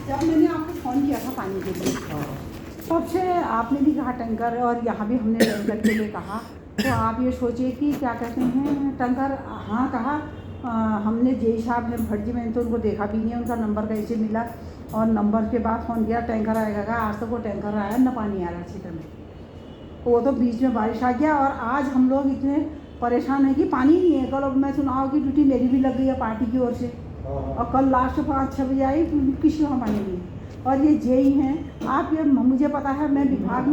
जब मैंने आपको फ़ोन किया था पानी के लिए, तब से आपने भी कहा टैंकर, और यहाँ भी हमने टैंकर के लिए कहा। तो आप ये सोचिए कि क्या कहते हैं टैंकर, हाँ कहा। हमने जेई साहब ने भटजी, मैंने तो उनको देखा भी नहीं है, उनका नंबर कैसे मिला, और नंबर के बाद फ़ोन किया टैंकर आएगा का। आज तक वो टैंकर आया न, पानी आ रहा अच्छी तरह। वो तो बीच में बारिश आ गया, और आज हम लोग इतने परेशान हैं कि पानी नहीं है। कल मैं चुनाव की ड्यूटी मेरी भी लग गई है पार्टी की ओर से, और कल लास्ट 5-6 बजे आई, किसी वहाँ पानी नहीं है। और ये जेई हैं आप, ये मुझे पता है, मैं विभाग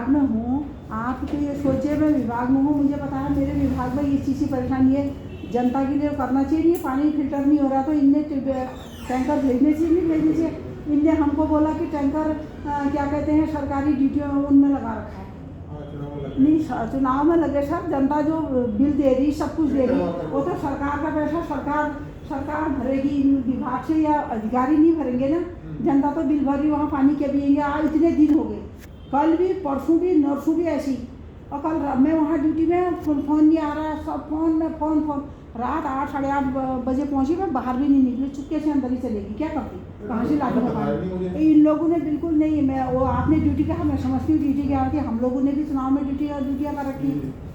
में हूँ, आप तो ये सोचिए मैं विभाग में हूँ, मुझे पता है मेरे विभाग में ये चीज़ की परेशानी है। जनता के लिए करना चाहिए, ये पानी फिल्टर नहीं हो रहा तो इनने टैंकर भेजने चाहिए, नहीं भेजने चाहिए। इनने हमको बोला कि टैंकर क्या कहते हैं सरकारी ड्यूटियों में उनमें लगा रखा है। नहीं चुनाव में लगे सर, जनता जो बिल दे रही, सब कुछ दे रही, वो तो सरकार का पैसा सरकार भरेगी, विभाग से या अधिकारी नहीं भरेंगे ना। जनता तो बिल भर रही, वहाँ पानी के पिएंगे। आज इतने दिन हो गए, कल भी परसों भी नरसों भी ऐसी, और कल मैं वहाँ ड्यूटी में, फ़ोन नहीं आ रहा है, सब फ़ोन। रात 8 साढ़े 8 बजे पहुँची, मैं बाहर भी नहीं निकली, चुपके से अंदर ही चलेगी, क्या करती, कहाँ से लादी पानी। इन लोगों ने बिल्कुल नहीं, मैं वो आपने ड्यूटी कहा, मैं समझती हूँ ड्यूटी क्या होती है। हम लोगों ने भी चुनाव में ड्यूटियाँ कर रखी।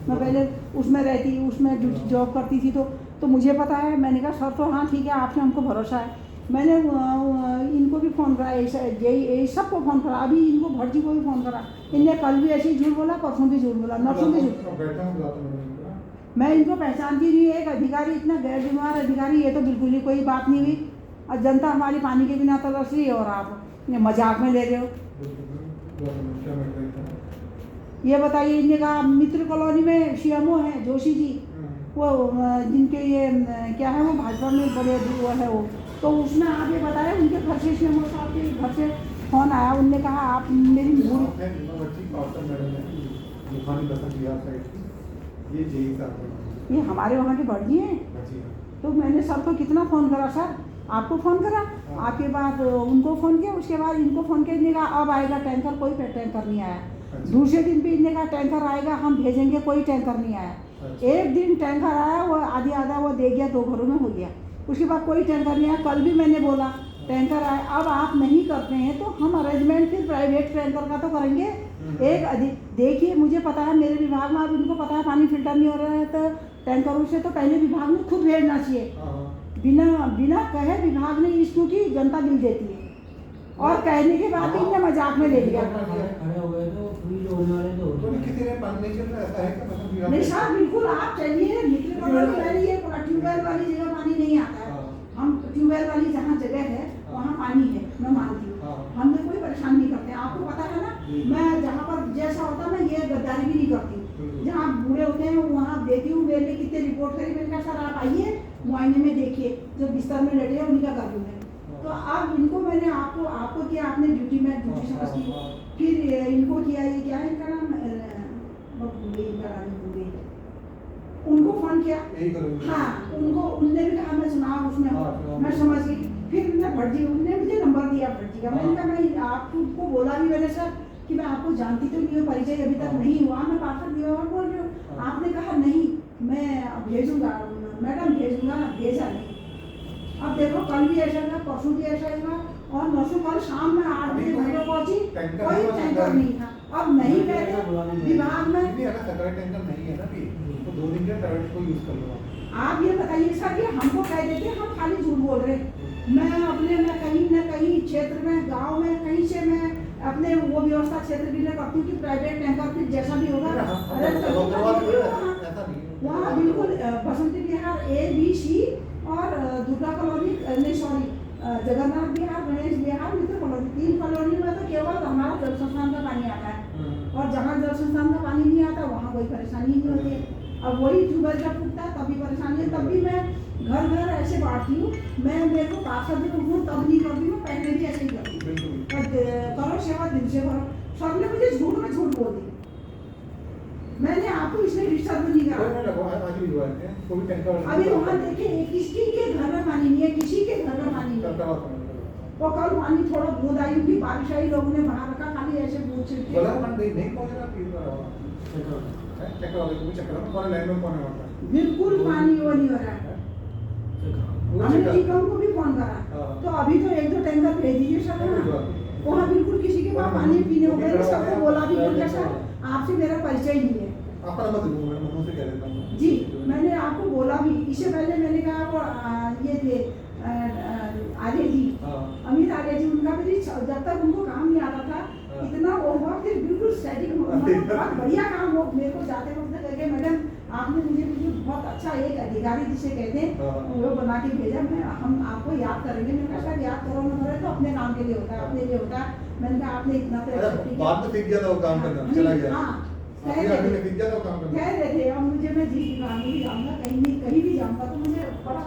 मैं पहले उसमें रहती, उसमें ड्यूटी जॉब करती थी, तो मुझे पता है। मैंने कहा सर तो हाँ ठीक है, आपसे हमको भरोसा है। मैंने इनको भी फ़ोन करा, यही सबको फ़ोन करा, अभी इनको भटजी को भी फ़ोन करा। इनने कल भी ऐसे ही झूठ बोला, परसों भी झूठ बोला, नरसों भी झूठ। मैं इनको पहचानती नहीं, एक अधिकारी इतना गैर जिम्मेदार अधिकारी, ये तो बिल्कुल ही कोई बात नहीं हुई। और जनता हमारी पानी के बिना तरस रही है, और आप मजाक में ले रहे हो। ये बताइए, इनने कहा मित्र कॉलोनी में सीएमओ हैं जोशी जी, वो जिनके ये क्या है, वो भाजपा में बड़े वो है वो, तो उसमें आप ये बताया उनके घर से सीएमओ साहब के घर से फ़ोन आया, उनने कहा आप मेरी भूल। ये हमारे वहाँ के भटजी हैं। तो मैंने सर को कितना फ़ोन करा सर, आपको फ़ोन करा, आपके बाद उनको फ़ोन किया, उसके बाद इनको फ़ोन किया, इनने कहा अब आएगा टैंकर, कोई टैंकर नहीं आया। दूसरे दिन भी इनने कहा टैंकर आएगा, हम भेजेंगे, कोई टैंकर नहीं आया। एक दिन टैंकर आया, वो आधा वो दे गया, 2 घरों में हो गया, उसके बाद कोई टैंकर नहीं आया। कल भी मैंने बोला टैंकर आए, अब आप नहीं करते हैं तो हम अरेंजमेंट फिर प्राइवेट टैंकर का तो करेंगे। एक देखिए, मुझे पता है मेरे विभाग में, अब इनको पता है पानी फिल्टर नहीं हो रहा है, तो टैंकरों से तो पहले विभाग में खुद भेजना चाहिए। बिना कहे विभाग ने इसको की जनता बिल देती है, और कहने के बाद भी इन्हें मजाक में ले लिया। नहीं सर बिल्कुल, आप चलिए निकले, मैंने ये ट्यूबवेल वाली जगह पानी नहीं आता है। हम ट्यूबवेल वाली जहाँ जगह है वहाँ पानी है, मैं मानती हूँ, हमने कोई परेशान नहीं करते, आपको पता है ना। मैं जहाँ पर जैसा होता मैं ये गद्दारी भी नहीं करती, जहाँ बूढ़े होते हैं वहाँ देती हूँ। मैंने कितने रिपोर्ट करी, मैंने कहा सर आप आइए मुआयने में देखिए, जो बिस्तर में लेटे हैं उनका कर दूँ मैं। तो अब इनको मैंने आपको किया, आपने ड्यूटी में ड्यूटी समझती हूँ, फिर इनको किया, ये क्या है इनका नाम, उनको फ़ोन किया, हाँ उनको, उनने भी कहा मैं चुनाव उसमें हूँ, मैं समझ गई। फिर उन्हें भटजी, उनने मुझे नंबर दिया भटजी का। मैंने कहा मैं आपको बोला भी मैंने सर कि मैं आपको जानती तो नहीं हूँ, परिचय अभी तक नहीं हुआ, मैं पार्षद दीवार बोल रही हूँ। आपने कहा नहीं मैं भेजूँगा मैडम, भेजूँगा, भेजा नहीं। अब देखो कल भी ऐसा था, परसों भी ऐसा हुआ, और नौसों कल शाम में 8 बजे घर पे पहुँची, कोई टैंकर नहीं था। अब नहीं कहते विभाग में, आप ये बताइए सर, ये हमको कह देते हम खाली झूठ बोल रहे। मैं अपने में कहीं न कहीं क्षेत्र में, गांव में कहीं से मैं अपने वो व्यवस्था क्षेत्र भी करती हूँ कि प्राइवेट टैंकर फिर जैसा भी होगा। वहाँ बिल्कुल बसंती विहार ABC और दुर्गा कॉलोनी, नहीं सॉरी, जगन्नाथ विहार, गणेश विहार, मित्र कॉलोनी, 3 कॉलोनी में तो केवल हमारा जल संस्थान का पानी आता है, और जहाँ जल संस्थान का पानी नहीं आता वहाँ कोई परेशानी नहीं होती है। अब वही ट्यूबवेल जब फूटता है तभी परेशानी है, तब भी मैं घर ऐसे बांटती हूँ। मैं मेरे को पार्षद भी हूँ तब नहीं करती हूँ, पहले भी ऐसे ही करती हूँ। करो सेवा दिल से करो। सबने मुझे झूठ में झूठ बोल दी, मैंने आपको इसलिए डिस्टर्ब नहीं करा। अभी वहाँ देखिए किसी के घर में पानी नहीं है, किसी के घर में पानी नहीं है। वो कल पानी थोड़ा बूंद आई थी, बारिश आई, लोगों ने बाहर रखा, खाली ऐसे बूंद छिड़के। बिल्कुल पानी वो नहीं हो रहा है। वो हमने चिका- टीकम को भी फोन करा, हाँ। तो अभी तो 1-2 टैंकर भेज दीजिए सर है ना। वहाँ बिल्कुल किसी के पास पानी पीने हो गए, सबको बोला भी बोल सर आपसे मेरा परिचय नहीं है। आपका नंबर दे दूंगा, मैं उनसे कह देता हूँ। जी मैंने आपको बोला भी, इससे पहले मैंने कहा वो ये थे आर्य जी, हाँ। अमित आर्य जी, उनका भी जब तक उनको काम नहीं आता था हाँ। इतना वो हुआ फिर बिल्कुल सेटिंग, मतलब बहुत बढ़िया काम वो मेरे को जाते वक्त करके मैडम आपने मुझे बिल्कुल बहुत अच्छा एक अधिकारी जिसे कहते हैं हाँ। वो बना के भेजा। मैं हम आपको याद करेंगे। मैंने कहा सर याद करो ना करे तो अपने काम के लिए होता है, अपने लिए होता है। मैंने कहा आपने इतना तो अरे accept बाद में सीख गया था वो काम करना, हाँ, चला गया। हाँ, आपके आदमी ने सीख गया था वो काम करना। कह रहे थे अब मुझे, मैं जिस दुकान में भी जाऊँगा कहीं भी जाऊँगा तो मुझे बड़ा